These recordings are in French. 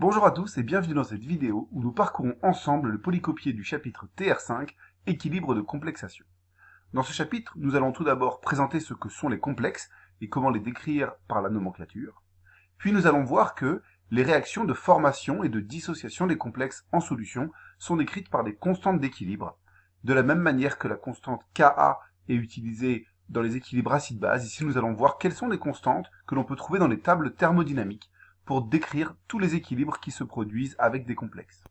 Bonjour à tous et bienvenue dans cette vidéo où nous parcourons ensemble le polycopié du chapitre TR5, équilibre de complexation. Dans ce chapitre, nous allons tout d'abord présenter ce que sont les complexes et comment les décrire par la nomenclature. Puis nous allons voir que les réactions de formation et de dissociation des complexes en solution sont décrites par des constantes d'équilibre, de la même manière que la constante Ka est utilisée dans les équilibres acide-base. Ici, nous allons voir quelles sont les constantes que l'on peut trouver dans les tables thermodynamiques pour décrire tous les équilibres qui se produisent avec des complexes.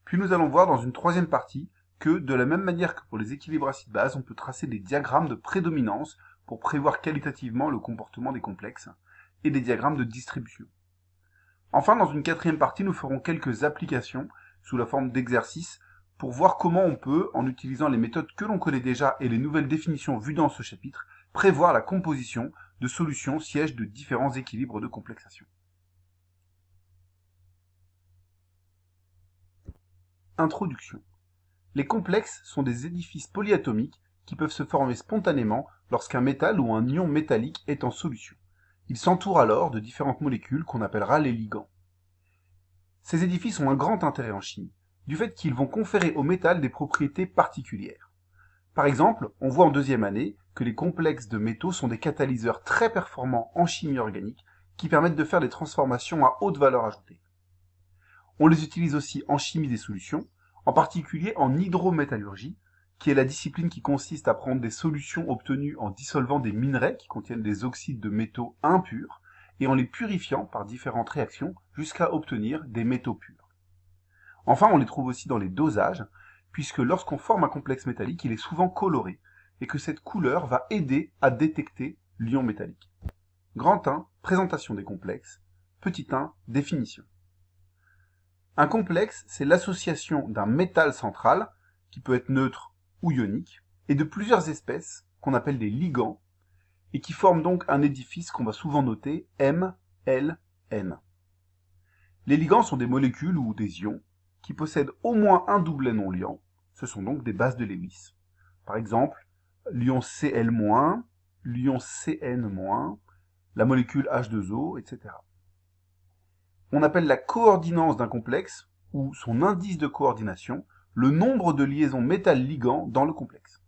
Puis nous allons voir dans une troisième partie que, de la même manière que pour les équilibres acide-base, on peut tracer des diagrammes de prédominance pour prévoir qualitativement le comportement des complexes, et des diagrammes de distribution. Enfin, dans une quatrième partie, nous ferons quelques applications sous la forme d'exercices pour voir comment on peut, en utilisant les méthodes que l'on connaît déjà et les nouvelles définitions vues dans ce chapitre, prévoir la composition de solutions sièges de différents équilibres de complexation. Introduction. Les complexes sont des édifices polyatomiques qui peuvent se former spontanément lorsqu'un métal ou un ion métallique est en solution. Ils s'entourent alors de différentes molécules qu'on appellera les ligands. Ces édifices ont un grand intérêt en chimie, du fait qu'ils vont conférer au métal des propriétés particulières. Par exemple, on voit en deuxième année que les complexes de métaux sont des catalyseurs très performants en chimie organique qui permettent de faire des transformations à haute valeur ajoutée. On les utilise aussi en chimie des solutions, en particulier en hydrométallurgie, qui est la discipline qui consiste à prendre des solutions obtenues en dissolvant des minerais qui contiennent des oxydes de métaux impurs et en les purifiant par différentes réactions jusqu'à obtenir des métaux purs. Enfin, on les trouve aussi dans les dosages, puisque lorsqu'on forme un complexe métallique, il est souvent coloré, et que cette couleur va aider à détecter l'ion métallique. Grand 1, présentation des complexes. Petit 1, définition. Un complexe, c'est l'association d'un métal central, qui peut être neutre ou ionique, et de plusieurs espèces, qu'on appelle des ligands, et qui forment donc un édifice qu'on va souvent noter M, L, N. Les ligands sont des molécules ou des ions qui possèdent au moins un doublet non liant, ce sont donc des bases de Lewis. Par exemple, l'ion Cl-, l'ion Cn-, la molécule H2O, etc. On appelle la coordinance d'un complexe, ou son indice de coordination, le nombre de liaisons métal-ligand dans le complexe.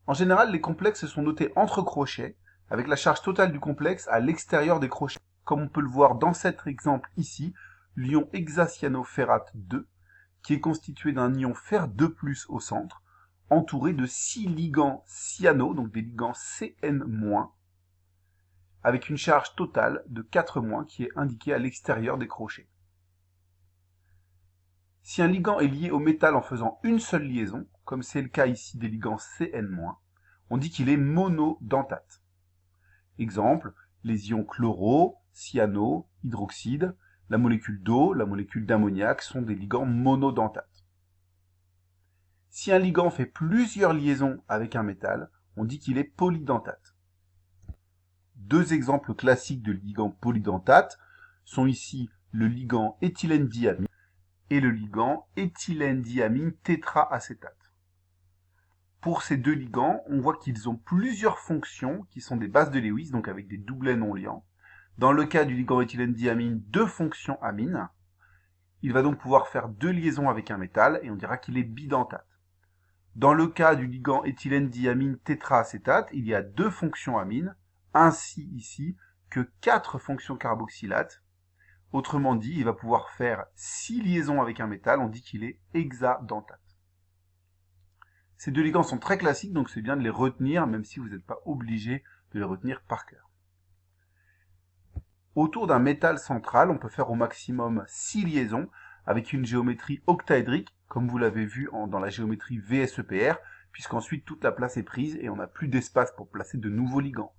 En général, les complexes sont notés entre crochets, avec la charge totale du complexe à l'extérieur des crochets, comme on peut le voir dans cet exemple ici, l'ion hexacyanoferrate 2, qui est constitué d'un ion fer 2+ au centre, entouré de 6 ligands cyano, donc des ligands Cn-, avec une charge totale de 4- qui est indiquée à l'extérieur des crochets. Si un ligand est lié au métal en faisant une seule liaison, comme c'est le cas ici des ligands Cn-, on dit qu'il est monodentate. Exemple, les ions chloro, cyano, hydroxyde, la molécule d'eau, la molécule d'ammoniac sont des ligands monodentates. Si un ligand fait plusieurs liaisons avec un métal, on dit qu'il est polydentate. Deux exemples classiques de ligands polydentates sont ici le ligand éthylène-diamine et le ligand éthylène-diamine tétraacétate. Pour ces deux ligands, on voit qu'ils ont plusieurs fonctions qui sont des bases de Lewis, donc avec des doublets non liants. Dans le cas du ligand éthylène-diamine, 2 fonctions amines. Il va donc pouvoir faire 2 liaisons avec un métal et on dira qu'il est bidentate. Dans le cas du ligand éthylène-diamine tétraacétate, il y a 2 fonctions amines, ainsi ici que 4 fonctions carboxylates. Autrement dit, il va pouvoir faire 6 liaisons avec un métal, on dit qu'il est hexadentate. Ces deux ligands sont très classiques, donc c'est bien de les retenir, même si vous n'êtes pas obligé de les retenir par cœur. Autour d'un métal central, on peut faire au maximum 6 liaisons, avec une géométrie octaédrique, comme vous l'avez vu dans la géométrie VSEPR, puisqu'ensuite toute la place est prise et on n'a plus d'espace pour placer de nouveaux ligands.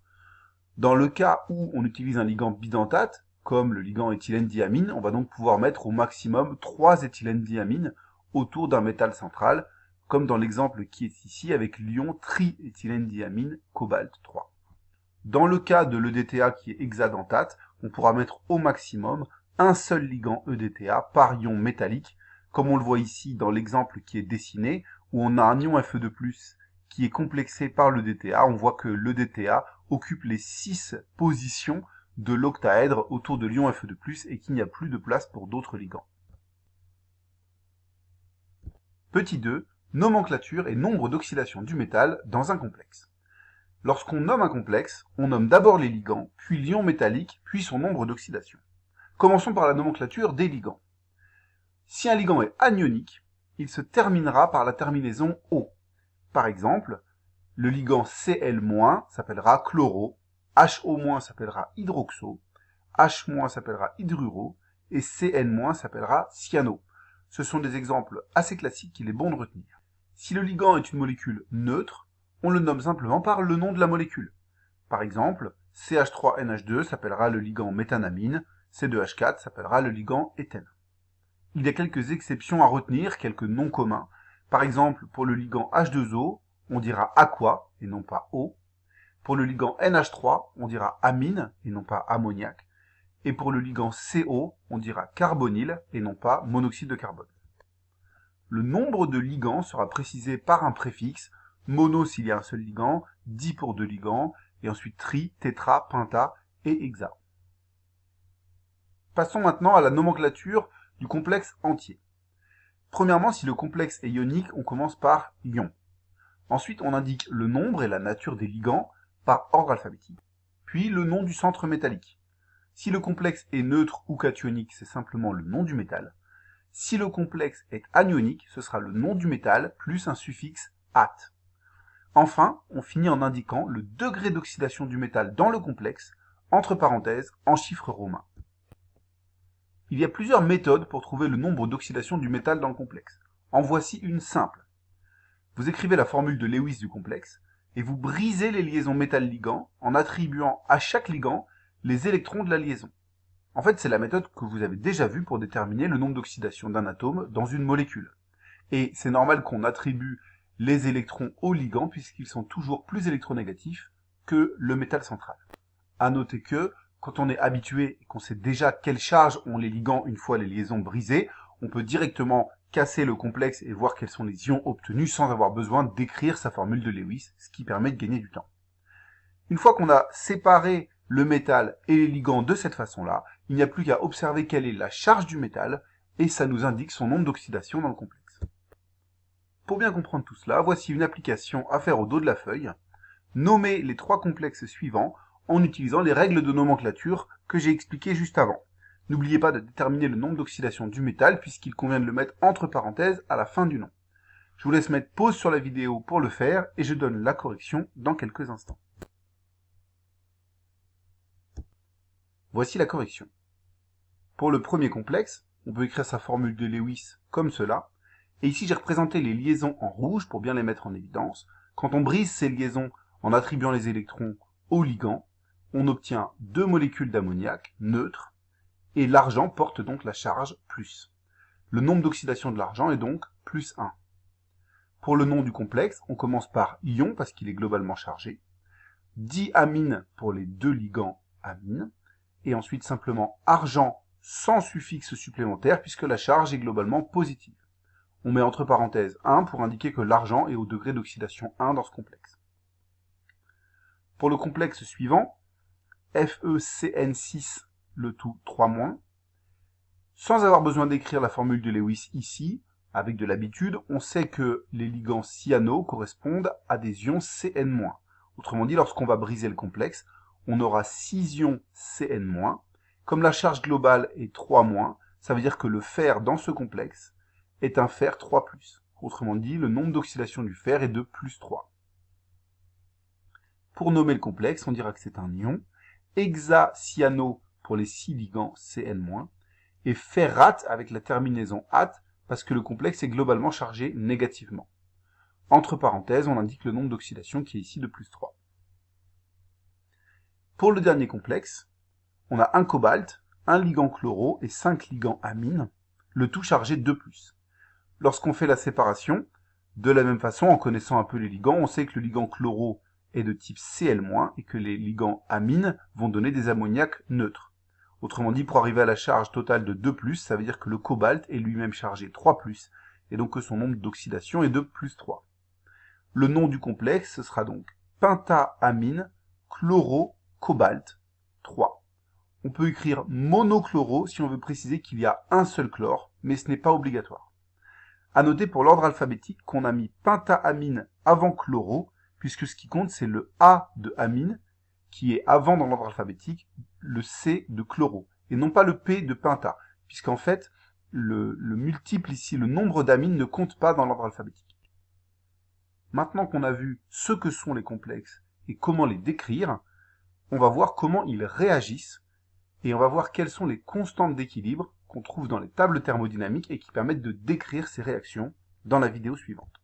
Dans le cas où on utilise un ligand bidentate, comme le ligand éthylène-diamine, on va donc pouvoir mettre au maximum 3 éthylène-diamines autour d'un métal central, comme dans l'exemple qui est ici avec l'ion triéthylène-diamine cobalt 3. Dans le cas de l'EDTA qui est hexadentate, on pourra mettre au maximum un seul ligand EDTA par ion métallique, comme on le voit ici dans l'exemple qui est dessiné, où on a un ion Fe2+, qui est complexé par l'EDTA. On voit que l'EDTA occupe les 6 positions de l'octaèdre autour de l'ion Fe2+, et qu'il n'y a plus de place pour d'autres ligands. Petit 2, nomenclature et nombre d'oxydation du métal dans un complexe. Lorsqu'on nomme un complexe, on nomme d'abord les ligands, puis l'ion métallique, puis son nombre d'oxydation. Commençons par la nomenclature des ligands. Si un ligand est anionique, il se terminera par la terminaison O. Par exemple, le ligand Cl- s'appellera chloro, HO- s'appellera hydroxo, H- s'appellera hydruro, et Cn- s'appellera cyano. Ce sont des exemples assez classiques qu'il est bon de retenir. Si le ligand est une molécule neutre, on le nomme simplement par le nom de la molécule. Par exemple, CH3NH2 s'appellera le ligand méthanamine, C2H4 s'appellera le ligand éthène. Il y a quelques exceptions à retenir, quelques noms communs. Par exemple, pour le ligand H2O, on dira aqua et non pas eau. Pour le ligand NH3, on dira amine et non pas ammoniac. Et pour le ligand CO, on dira carbonyle et non pas monoxyde de carbone. Le nombre de ligands sera précisé par un préfixe, mono s'il y a un seul ligand, di pour deux ligands, et ensuite tri, tétra, penta et hexa. Passons maintenant à la nomenclature du complexe entier. Premièrement, si le complexe est ionique, on commence par ion. Ensuite, on indique le nombre et la nature des ligands par ordre alphabétique. Puis le nom du centre métallique. Si le complexe est neutre ou cationique, c'est simplement le nom du métal. Si le complexe est anionique, ce sera le nom du métal plus un suffixe at. Enfin, on finit en indiquant le degré d'oxydation du métal dans le complexe, entre parenthèses, en chiffres romains. Il y a plusieurs méthodes pour trouver le nombre d'oxydation du métal dans le complexe. En voici une simple. Vous écrivez la formule de Lewis du complexe, et vous brisez les liaisons métal-ligand en attribuant à chaque ligand les électrons de la liaison. En fait, c'est la méthode que vous avez déjà vue pour déterminer le nombre d'oxydation d'un atome dans une molécule. Et c'est normal qu'on attribue les électrons aux ligands puisqu'ils sont toujours plus électronégatifs que le métal central. À noter que, quand on est habitué et qu'on sait déjà quelle charge ont les ligands une fois les liaisons brisées, on peut directement casser le complexe et voir quels sont les ions obtenus sans avoir besoin d'écrire sa formule de Lewis, ce qui permet de gagner du temps. Une fois qu'on a séparé le métal et les ligands de cette façon-là, il n'y a plus qu'à observer quelle est la charge du métal, et ça nous indique son nombre d'oxydation dans le complexe. Pour bien comprendre tout cela, voici une application à faire au dos de la feuille. Nommez les trois complexes suivants en utilisant les règles de nomenclature que j'ai expliquées juste avant. N'oubliez pas de déterminer le nombre d'oxydation du métal puisqu'il convient de le mettre entre parenthèses à la fin du nom. Je vous laisse mettre pause sur la vidéo pour le faire et je donne la correction dans quelques instants. Voici la correction. Pour le premier complexe, on peut écrire sa formule de Lewis comme cela. Et ici, j'ai représenté les liaisons en rouge pour bien les mettre en évidence. Quand on brise ces liaisons en attribuant les électrons au ligand, on obtient deux molécules d'ammoniac neutres et l'argent porte donc la charge plus. Le nombre d'oxydation de l'argent est donc plus 1. Pour le nom du complexe, on commence par ion parce qu'il est globalement chargé, diamine pour les deux ligands amine, et ensuite simplement argent sans suffixe supplémentaire puisque la charge est globalement positive. On met entre parenthèses 1 pour indiquer que l'argent est au degré d'oxydation 1 dans ce complexe. Pour le complexe suivant, FeCN6, le tout 3-, sans avoir besoin d'écrire la formule de Lewis ici, avec de l'habitude, on sait que les ligands cyano correspondent à des ions Cn-. Autrement dit, lorsqu'on va briser le complexe, on aura 6 ions Cn-. Comme la charge globale est 3-, ça veut dire que le fer dans ce complexe est un fer 3+. Autrement dit, le nombre d'oxydation du fer est de plus 3. Pour nommer le complexe, on dira que c'est un ion, hexacyano pour les 6 ligands Cn-, et ferrate avec la terminaison at parce que le complexe est globalement chargé négativement. Entre parenthèses, on indique le nombre d'oxydation qui est ici de plus 3. Pour le dernier complexe, on a un cobalt, un ligand chloro et 5 ligands amine, le tout chargé de 2+. Lorsqu'on fait la séparation, de la même façon, en connaissant un peu les ligands, on sait que le ligand chloro est de type Cl- et que les ligands amines vont donner des ammoniacs neutres. Autrement dit, pour arriver à la charge totale de 2+, ça veut dire que le cobalt est lui-même chargé 3+, et donc que son nombre d'oxydation est de plus 3. Le nom du complexe, ce sera donc pentaamine chlorocobalt 3. On peut écrire monochloro si on veut préciser qu'il y a un seul chlore, mais ce n'est pas obligatoire. À noter pour l'ordre alphabétique qu'on a mis pentaamine avant chloro, puisque ce qui compte c'est le A de amine, qui est avant dans l'ordre alphabétique, le C de chloro, et non pas le P de penta, puisqu'en fait, le multiple ici, le nombre d'amines ne compte pas dans l'ordre alphabétique. Maintenant qu'on a vu ce que sont les complexes et comment les décrire, on va voir comment ils réagissent et on va voir quelles sont les constantes d'équilibre qu'on trouve dans les tables thermodynamiques et qui permettent de décrire ces réactions dans la vidéo suivante.